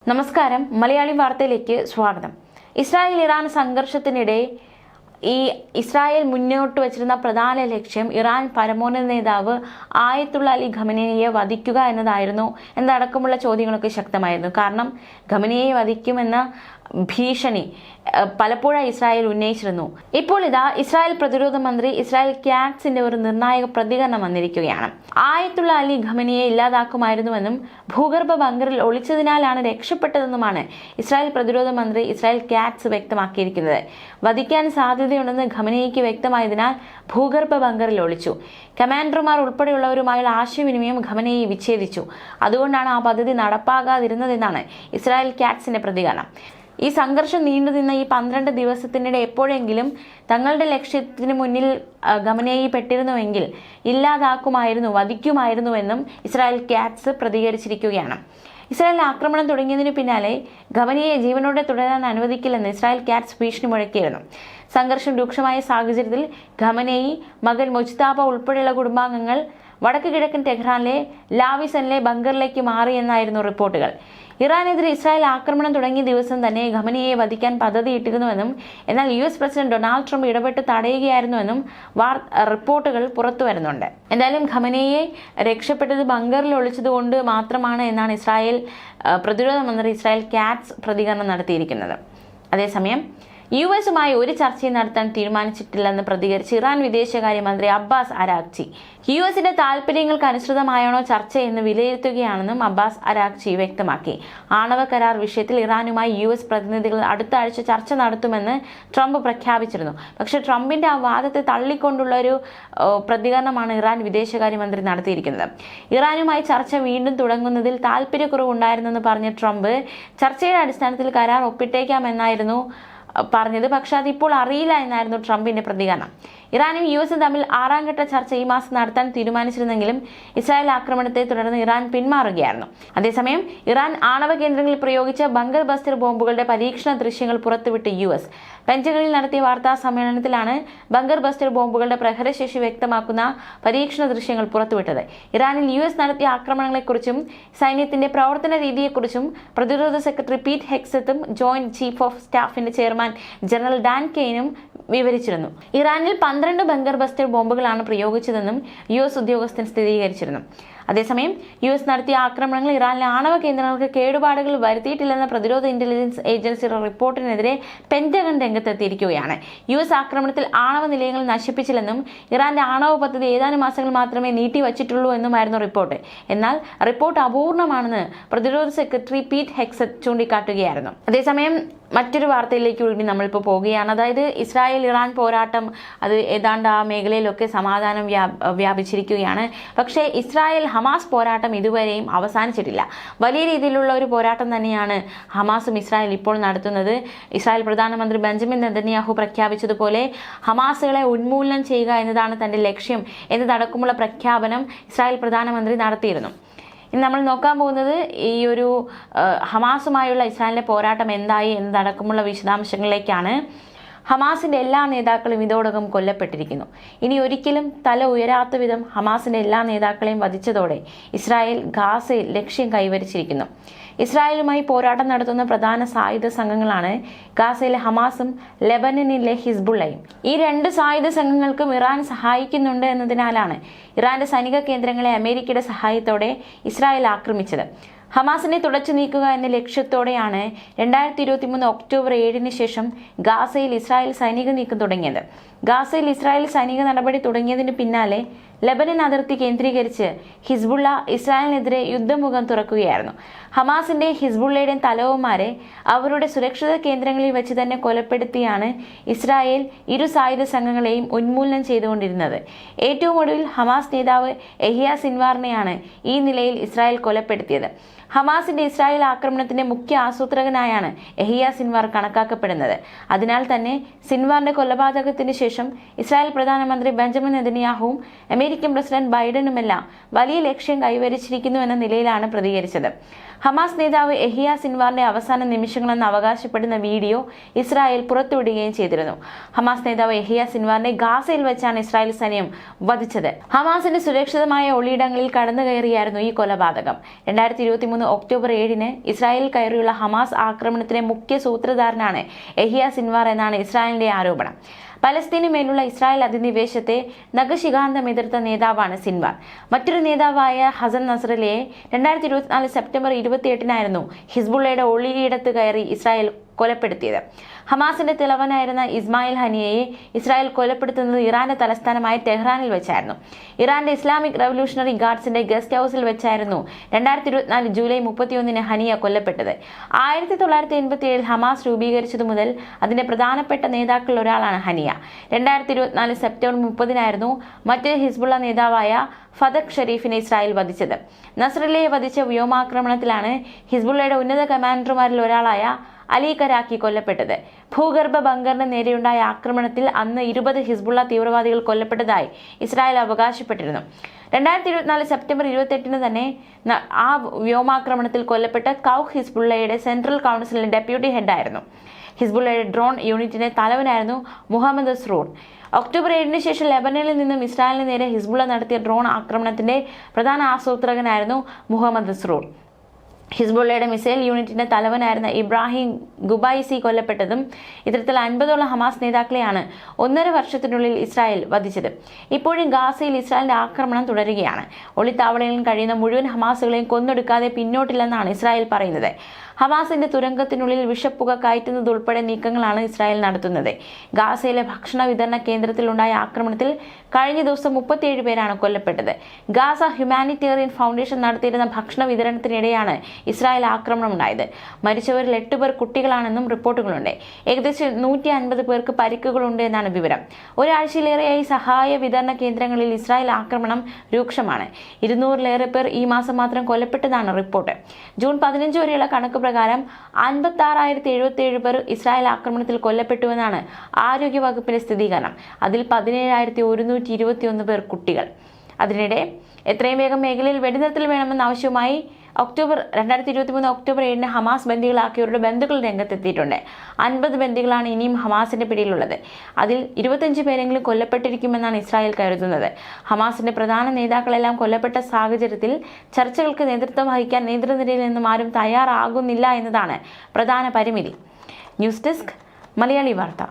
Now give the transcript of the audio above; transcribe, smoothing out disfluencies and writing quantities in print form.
നമസ്കാരം, മലയാളി വാർത്തയിലേക്ക് സ്വാഗതം. ഇസ്രായേൽ ഇറാൻ സംഘർഷത്തിനിടെ ഇസ്രായേൽ മുന്നോട്ട് വച്ചിരുന്ന പ്രധാന ലക്ഷ്യം ഇറാൻ പരമോന്നത നേതാവ് ആയത്തുള്ള അലി ഖമനേയിയെ വധിക്കുക എന്നതടക്കമുള്ള ചോദ്യങ്ങളൊക്കെ ശക്തമായിരുന്നു. കാരണം ഖമനേയിയെ വധിക്കുമെന്ന ഭീഷണി പലപ്പോഴായി ഇസ്രായേൽ ഉന്നയിച്ചിരുന്നു. ഇപ്പോൾ ഇസ്രായേൽ പ്രതിരോധ മന്ത്രി ഇസ്രായേൽ കാറ്റ്സിന്റെ ഒരു നിർണായക പ്രതികരണം വന്നിരിക്കുകയാണ്. ആയത്തുള്ള അലി ഖമനേയിയെ ഇല്ലാതാക്കുമായിരുന്നുവെന്നും ഭൂഗർഭ ബങ്കറിൽ ഒളിച്ചതിനാലാണ് രക്ഷപ്പെട്ടതെന്നുമാണ് ഇസ്രായേൽ പ്രതിരോധ മന്ത്രി ഇസ്രായേൽ കാറ്റ്സ് വ്യക്തമാക്കിയിരിക്കുന്നത്. വധിക്കാൻ സാധ്യതയുണ്ടെന്ന് ഖമനേയിക്ക് വ്യക്തമായതിനാൽ ഭൂഗർഭ ബങ്കറിൽ ഒളിച്ചു. കമാൻഡർമാർ ഉൾപ്പെടെയുള്ളവരുമായുള്ള ആശയവിനിമയം ഖമനേയി വിച്ഛേദിച്ചു. അതുകൊണ്ടാണ് ആ പദ്ധതി നടപ്പാകാതിരുന്നതെന്നാണ് ഇസ്രായേൽ കാറ്റ്സിന്റെ പ്രതികരണം. ഈ സംഘർഷം നീണ്ടുനിന്ന ഈ 12 ദിവസത്തിനിടെ എപ്പോഴെങ്കിലും തങ്ങളുടെ ലക്ഷ്യത്തിന് മുന്നിൽ ഖമനേയി പെട്ടിരുന്നുവെങ്കിൽ വധിക്കുമായിരുന്നുവെന്നും ഇസ്രായേൽ കാറ്റ്സ് പ്രതികരിച്ചിരിക്കുകയാണ്. ഇസ്രായേൽ ആക്രമണം തുടങ്ങിയതിനു പിന്നാലെ ഖമനേയിയെ ജീവനോടെ തുടരാൻ അനുവദിക്കില്ലെന്ന് ഇസ്രായേൽ കാറ്റ്സ് ഭീഷണി മുഴക്കിയിരുന്നു. സംഘർഷം രൂക്ഷമായ സാഹചര്യത്തിൽ ഖമനേയി, മകൻ മുജ്താബ ഉൾപ്പെടെയുള്ള കുടുംബാംഗങ്ങൾ വടക്ക് കിഴക്കൻ ടെഹ്റാനിലെ ലാവിസനിലെ ബങ്കറിലേക്ക് മാറിയെന്നായിരുന്നു റിപ്പോർട്ടുകൾ. ഇറാനെതിരെ ഇസ്രായേൽ ആക്രമണം തുടങ്ങിയ ദിവസം തന്നെ ഖമനേയിയെ വധിക്കാൻ പദ്ധതിയിട്ടിരുന്നുവെന്നും എന്നാൽ US പ്രസിഡന്റ് ഡൊണാൾഡ് ട്രംപ് ഇടപെട്ട് തടയുകയായിരുന്നുവെന്നും റിപ്പോർട്ടുകൾ പുറത്തു വരുന്നുണ്ട്. എന്തായാലും ഖമനേയിയെ രക്ഷപ്പെട്ടത് ബങ്കറിൽ ഒളിച്ചതുകൊണ്ട് മാത്രമാണ് എന്നാണ് ഇസ്രായേൽ പ്രതിരോധ മന്ത്രി ഇസ്രായേൽ കാറ്റ്സ് പ്രതികരണം നടത്തിയിരിക്കുന്നത്. അതേസമയം US-മായി ഒരു ചർച്ചയും നടത്താൻ തീരുമാനിച്ചിട്ടില്ലെന്ന് പ്രതികരിച്ച് ഇറാൻ വിദേശകാര്യമന്ത്രി അബ്ബാസ് അരാഗ്ചി. US-ന്റെ താൽപര്യങ്ങൾക്ക് അനുസൃതമായാണോ ചർച്ചയെന്ന് വിലയിരുത്തുകയാണെന്നും അബ്ബാസ് അരാഗ്ചി വ്യക്തമാക്കി. ആണവ കരാർ വിഷയത്തിൽ ഇറാനുമായി US പ്രതിനിധികൾ അടുത്ത ആഴ്ച ചർച്ച നടത്തുമെന്ന് ട്രംപ് പ്രഖ്യാപിച്ചിരുന്നു. പക്ഷേ ട്രംപിന്റെ ആ വാദത്തെ തള്ളിക്കൊണ്ടുള്ള ഒരു പ്രതികരണമാണ് ഇറാൻ വിദേശകാര്യമന്ത്രി നടത്തിയിരിക്കുന്നത്. ഇറാനുമായി ചർച്ച വീണ്ടും തുടങ്ങുന്നതിൽ താൽപര്യക്കുറവുണ്ടായിരുന്നെന്ന് പറഞ്ഞ ട്രംപ് ചർച്ചയുടെ അടിസ്ഥാനത്തിൽ കരാർ ഒപ്പിട്ടേക്കാമെന്നായിരുന്നു പറഞ്ഞത്. പക്ഷെ അതിപ്പോൾ അറിയില്ല എന്നായിരുന്നു ട്രംപിന്റെ പ്രതികരണം. ഇറാനും US തമ്മിൽ 6ാം ഘട്ട ചർച്ച ഈ മാസം നടത്താൻ തീരുമാനിച്ചിരുന്നെങ്കിലും ഇസ്രായേൽ ആക്രമണത്തെ തുടർന്ന് ഇറാൻ പിന്മാറുകയായിരുന്നു. അതേസമയം ഇറാൻ ആണവ കേന്ദ്രങ്ങളിൽ പ്രയോഗിച്ച ബങ്കർ ബസ്റ്റർ ബോംബുകളുടെ പരീക്ഷണ ദൃശ്യങ്ങൾ പുറത്തുവിട്ട് US. പെൻറ്റഗണിൽ നടത്തിയ വാർത്താ സമ്മേളനത്തിലാണ് ബങ്കർ ബസ്റ്റർ ബോംബുകളുടെ പ്രഹരശേഷി വ്യക്തമാക്കുന്ന പരീക്ഷണ ദൃശ്യങ്ങൾ പുറത്തുവിട്ടത്. ഇറാനിൽ US നടത്തിയ ആക്രമണങ്ങളെക്കുറിച്ചും സൈന്യത്തിന്റെ പ്രവർത്തന രീതിയെക്കുറിച്ചും പ്രതിരോധ സെക്രട്ടറി പീറ്റ് ഹെക്സത്തും ജോയിന്റ് ചീഫ് ഓഫ് സ്റ്റാഫിന്റെ ചെയർമാൻ ജനറൽ ഡാൻ കെയ്നും വിവരിച്ചിരുന്നു. ഇറാനിൽ 12 ബങ്കർ ബസ്റ്റർ ബോംബുകളാണ് പ്രയോഗിച്ചതെന്നും US ഉദ്യോഗസ്ഥൻ സ്ഥിരീകരിച്ചിരുന്നു. അതേസമയം US നടത്തിയ ആക്രമണങ്ങൾ ഇറാനിലെ ആണവ കേന്ദ്രങ്ങൾക്ക് കേടുപാടുകൾ വരുത്തിയിട്ടില്ലെന്ന പ്രതിരോധ ഇന്റലിജൻസ് ഏജൻസിയുടെ റിപ്പോർട്ടിനെതിരെ പെന്റഗൺ രംഗത്തെത്തിയിരിക്കുകയാണ്. US ആക്രമണത്തിൽ ആണവ നിലയങ്ങൾ നശിപ്പിച്ചില്ലെന്നും ഇറാന്റെ ആണവ പദ്ധതി ഏതാനും മാസങ്ങൾ മാത്രമേ നീട്ടിവച്ചിട്ടുള്ളൂ എന്നുമായിരുന്നു റിപ്പോർട്ട്. എന്നാൽ റിപ്പോർട്ട് അപൂർണമാണെന്ന് പ്രതിരോധ സെക്രട്ടറി പീറ്റ് ഹെക്സത്ത് ചൂണ്ടിക്കാട്ടുകയായിരുന്നു. അതേസമയം മറ്റൊരു വാർത്തയിലേക്ക് കൂടി നമ്മളിപ്പോൾ പോവുകയാണ്. അതായത് ഇസ്രായേൽ ഇറാൻ പോരാട്ടം അത് ഏതാണ്ട് ആ മേഖലയിലൊക്കെ സമാധാനം വ്യാപിച്ചിരിക്കുകയാണ്. പക്ഷേ ഇസ്രായേൽ ഹമാസ് പോരാട്ടം ഇതുവരെയും അവസാനിച്ചിട്ടില്ല. വലിയ രീതിയിലുള്ള ഒരു പോരാട്ടം തന്നെയാണ് ഹമാസും ഇസ്രായേൽ ഇപ്പോൾ നടത്തുന്നത്. ഇസ്രായേൽ പ്രധാനമന്ത്രി ബെഞ്ചമിൻ നെതന്യാഹു പ്രഖ്യാപിച്ചതുപോലെ ഹമാസുകളെ ഉന്മൂലനം ചെയ്യുക എന്നതാണ് തന്റെ ലക്ഷ്യം എന്നതടക്കമുള്ള പ്രഖ്യാപനം ഇസ്രായേൽ പ്രധാനമന്ത്രി നടത്തിയിരുന്നു. ഇനി നമ്മൾ നോക്കാൻ പോകുന്നത് ഈ ഒരു ഹമാസുമായുള്ള ഇസ്രായേലിന്റെ പോരാട്ടം എന്തായി എന്നതടക്കമുള്ള വിശദാംശങ്ങളിലേക്കാണ്. ഹമാസിന്റെ എല്ലാ നേതാക്കളും ഇതോടകം കൊല്ലപ്പെട്ടിരിക്കുന്നു. ഇനി ഒരിക്കലും തല ഉയരാത്ത വിധം ഹമാസിന്റെ എല്ലാ നേതാക്കളെയും വധിച്ചതോടെ ഇസ്രായേൽ ഗാസയിൽ ലക്ഷ്യം കൈവരിച്ചിരിക്കുന്നു. ഇസ്രായേലുമായി പോരാട്ടം നടത്തുന്ന പ്രധാന സായുധ സംഘങ്ങളാണ് ഗാസയിലെ ഹമാസും ലെബനനിലെ ഹിസ്ബുള്ളയും. ഈ 2 സായുധ സംഘങ്ങൾക്കും ഇറാൻ സഹായിക്കുന്നുണ്ട് എന്നതിനാലാണ് ഇറാന്റെ സൈനിക കേന്ദ്രങ്ങളെ അമേരിക്കയുടെ സഹായത്തോടെ ഇസ്രായേൽ ആക്രമിച്ചത്. ഹമാസിനെ തുടച്ചു നീക്കുക എന്ന ലക്ഷ്യത്തോടെയാണ് 2023 ഒക്ടോബർ 7 ശേഷം ഗാസയിൽ ഇസ്രായേൽ സൈനിക നീക്കം തുടങ്ങിയത്. ഗാസയിൽ ഇസ്രായേൽ സൈനിക നടപടി തുടങ്ങിയതിന് പിന്നാലെ ലെബനൻ അതിർത്തി കേന്ദ്രീകരിച്ച് ഹിസ്ബുള്ള ഇസ്രായേലിനെതിരെ യുദ്ധമുഖം തുറക്കുകയായിരുന്നു. ഹമാസിന്റെ ഹിസ്ബുള്ളയുടെയും തലവന്മാരെ അവരുടെ സുരക്ഷിത കേന്ദ്രങ്ങളിൽ വെച്ച് തന്നെ കൊലപ്പെടുത്തിയാണ് ഇസ്രായേൽ ഇരു സായുധ സംഘങ്ങളെയും ഉന്മൂലനം ചെയ്തുകൊണ്ടിരുന്നത്. ഏറ്റവും ഒടുവിൽ ഹമാസ് നേതാവ് യഹിയ സിൻവാറിനെയാണ് ഈ നിലയിൽ ഇസ്രായേൽ കൊലപ്പെടുത്തിയത്. ഹമാസിന്റെ ഇസ്രായേൽ ആക്രമണത്തിന്റെ മുഖ്യ ആസൂത്രകനായാണ് യഹിയ സിൻവാർ കണക്കാക്കപ്പെടുന്നത്. അതിനാൽ തന്നെ സിൻവാറിന്റെ കൊലപാതകത്തിന് ശേഷം ഇസ്രായേൽ പ്രധാനമന്ത്രി ബെഞ്ചമിൻ നെതന്യാഹുവും അമേരിക്കൻ പ്രസിഡന്റ് ബൈഡനുമെല്ലാം വലിയ ലക്ഷ്യം കൈവരിച്ചിരിക്കുന്നു എന്ന നിലയിലാണ് പ്രതികരിച്ചത്. ഹമാസ് നേതാവ് യഹിയ സിൻവാറിന്റെ അവസാന നിമിഷങ്ങളെന്ന് അവകാശപ്പെടുന്ന വീഡിയോ ഇസ്രായേൽ പുറത്തുവിടുകയും ചെയ്തിരുന്നു. ഹമാസ് നേതാവ് യഹിയ സിൻവാറിനെ ഗാസയിൽ വെച്ചാണ് ഇസ്രായേൽ സൈന്യം വധിച്ചത്. ഹമാസിന്റെ സുരക്ഷിതമായ ഒളിയിടങ്ങളിൽ കടന്നു കയറിയായിരുന്നു ഈ കൊലപാതകം. 2023 ഒക്ടോബർ 7 ഇസ്രായേലിൽ കയറിയുള്ള ഹമാസ് ആക്രമണത്തിലെ മുഖ്യ സൂത്രധാരനാണ് യഹിയ സിൻവാർ എന്നാണ് ഇസ്രായേലിന്റെ ആരോപണം. പലസ്തീനു മേലുള്ള ഇസ്രായേൽ അധിനിവേശത്തെ നഖശിഖാന്തം എതിർത്ത നേതാവാണ് സിൻവാർ. മറ്റൊരു നേതാവായ ഹസൻ നസ്രല്ലയെ 2024 സെപ്റ്റംബർ 28 ഹിസ്ബുള്ളയുടെ ഒളിയിടത്ത് കയറി ഇസ്രായേൽ കൊലപ്പെടുത്തിയത്. ഹമാസിന്റെ തലവനായിരുന്ന ഇസ്മായിൽ ഹനിയയെ ഇസ്രായേൽ കൊലപ്പെടുത്തുന്നത് ഇറാന്റെ തലസ്ഥാനമായ ടെഹ്റാനിൽ വെച്ചായിരുന്നു. ഇറാന്റെ ഇസ്ലാമിക് റവല്യൂഷണറി ഗാർഡ്സിന്റെ ഗസ്റ്റ് ഹൌസിൽ വെച്ചായിരുന്നു 2024 ജൂലൈ 31 ഹനിയ കൊല്ലപ്പെട്ടത്. 1987 ഹമാസ് രൂപീകരിച്ചതു മുതൽ അതിന്റെ പ്രധാനപ്പെട്ട നേതാക്കളിൽ ഒരാളാണ് ഹനിയ. 2024 സെപ്റ്റംബർ 30 മറ്റൊരു ഹിസ്ബുള്ള നേതാവായ ഫതഖ് ഷരീഫിനെ ഇസ്രായേൽ വധിച്ചത്. നസ്രല്ലയെ വധിച്ച വ്യോമാക്രമണത്തിലാണ് ഹിസ്ബുള്ളയുടെ ഉന്നത കമാൻഡർമാരിൽ ഒരാളായ അലി കരാക്കി കൊല്ലപ്പെട്ടത്. ഭൂഗർഭ ബങ്കറിന് നേരെയുണ്ടായ ആക്രമണത്തിൽ അന്ന് 20 ഹിസ്ബുള്ള തീവ്രവാദികൾ കൊല്ലപ്പെട്ടതായി ഇസ്രായേൽ അവകാശപ്പെട്ടിരുന്നു. 2024 സെപ്റ്റംബർ 28 തന്നെ ആ വ്യോമാക്രമണത്തിൽ കൊല്ലപ്പെട്ട കൗഹ് ഹിസ്ബുള്ളയുടെ സെൻട്രൽ കൗൺസിലിന്റെ ഡെപ്യൂട്ടി ഹെഡായിരുന്നു. ഹിസ്ബുള്ളയുടെ ഡ്രോൺ യൂണിറ്റിന്റെ തലവനായിരുന്നു മുഹമ്മദ് സ്രൂർ. ഒക്ടോബർ 7 ശേഷം ലെബനനിൽ നിന്നും ഇസ്രായേലിന് നേരെ ഹിസ്ബുള്ള നടത്തിയ ഡ്രോൺ ആക്രമണത്തിന്റെ പ്രധാന ആസൂത്രകനായിരുന്നു മുഹമ്മദ് സ്രൂർ. ഹിസ്ബുള്ളയുടെ മിസൈൽ യൂണിറ്റിന്റെ തലവനായിരുന്ന ഇബ്രാഹിം ഗുബൈസി കൊല്ലപ്പെട്ടതും ഇത്തരത്തിൽ 50ഓളം ഹമാസ് നേതാക്കളെയാണ് 1.5 വർഷത്തിനുള്ളിൽ ഇസ്രായേൽ വധിച്ചത്. ഇപ്പോഴും ഗാസയിൽ ഇസ്രായേലിന്റെ ആക്രമണം തുടരുകയാണ്. ഒളിത്താവളങ്ങളിൽ കഴിയുന്ന മുഴുവൻ ഹമാസുകളെയും കൊന്നൊടുക്കാതെ പിന്നോട്ടില്ലെന്നാണ് ഇസ്രായേൽ പറയുന്നത്. ഹമാസിന്റെ തുരങ്കത്തിനുള്ളിൽ വിഷപ്പുക കയറ്റുന്നതുൾപ്പെടെ നീക്കങ്ങളാണ് ഇസ്രായേൽ നടത്തുന്നത്. ഗാസയിലെ ഭക്ഷണ വിതരണ കേന്ദ്രത്തിലുണ്ടായ ആക്രമണത്തിൽ കഴിഞ്ഞ ദിവസം 37 പേരാണ് കൊല്ലപ്പെട്ടത്. ഗാസ ഹ്യൂമാനിറ്റേറിയൻ ഫൗണ്ടേഷൻ നടത്തിയിരുന്ന ഭക്ഷണ വിതരണത്തിനിടെയാണ് ഇസ്രായേൽ ആക്രമണം ഉണ്ടായത്. മരിച്ചവരിൽ 8 പേർ കുട്ടികളാണെന്നും റിപ്പോർട്ടുകളുണ്ട്. ഏകദേശം 150 പേർക്ക് പരിക്കുകളുണ്ട് എന്നാണ് വിവരം. ഒരാഴ്ചയിലേറെയായി സഹായ വിതരണ കേന്ദ്രങ്ങളിൽ ഇസ്രായേൽ ആക്രമണം രൂക്ഷമാണ്. 200-ലേറെ പേർ ഈ മാസം മാത്രം കൊല്ലപ്പെട്ടതാണ് റിപ്പോർട്ട്. ജൂൺ 15 വരെയുള്ള കണക്ക് പ്രകാരം 56,077 പേർ ഇസ്രായേൽ ആക്രമണത്തിൽ കൊല്ലപ്പെട്ടുവെന്നാണ് ആരോഗ്യ വകുപ്പിന്റെ സ്ഥിരീകരണം. അതിൽ 17,121 പേർ കുട്ടികൾ. അതിനിടെ എത്രയും വേഗം മേഖലയിൽ വെടിനിർത്തൽ വേണമെന്ന ആവശ്യവുമായി 2023 ഒക്ടോബർ 7 ഹമാസ് ബന്ദികളാക്കിയവരുടെ ബന്ധുക്കൾ രംഗത്തെത്തിയിട്ടുണ്ട്. 50 ബന്ദികളാണ് ഇനിയും ഹമാസിന്റെ പിടിയിലുള്ളത്. അതിൽ 25 പേരെങ്കിലും കൊല്ലപ്പെട്ടിരിക്കുമെന്നാണ് ഇസ്രായേൽ കരുതുന്നത്. ഹമാസിന്റെ പ്രധാന നേതാക്കളെല്ലാം കൊല്ലപ്പെട്ട സാഹചര്യത്തിൽ ചർച്ചകൾക്ക് നേതൃത്വം വഹിക്കാൻ നേതൃനിരയിൽ നിന്നും ആരും തയ്യാറാകുന്നില്ല എന്നതാണ് പ്രധാന പരിമിതി. ന്യൂസ് ഡെസ്ക് മലയാളി വാർത്ത.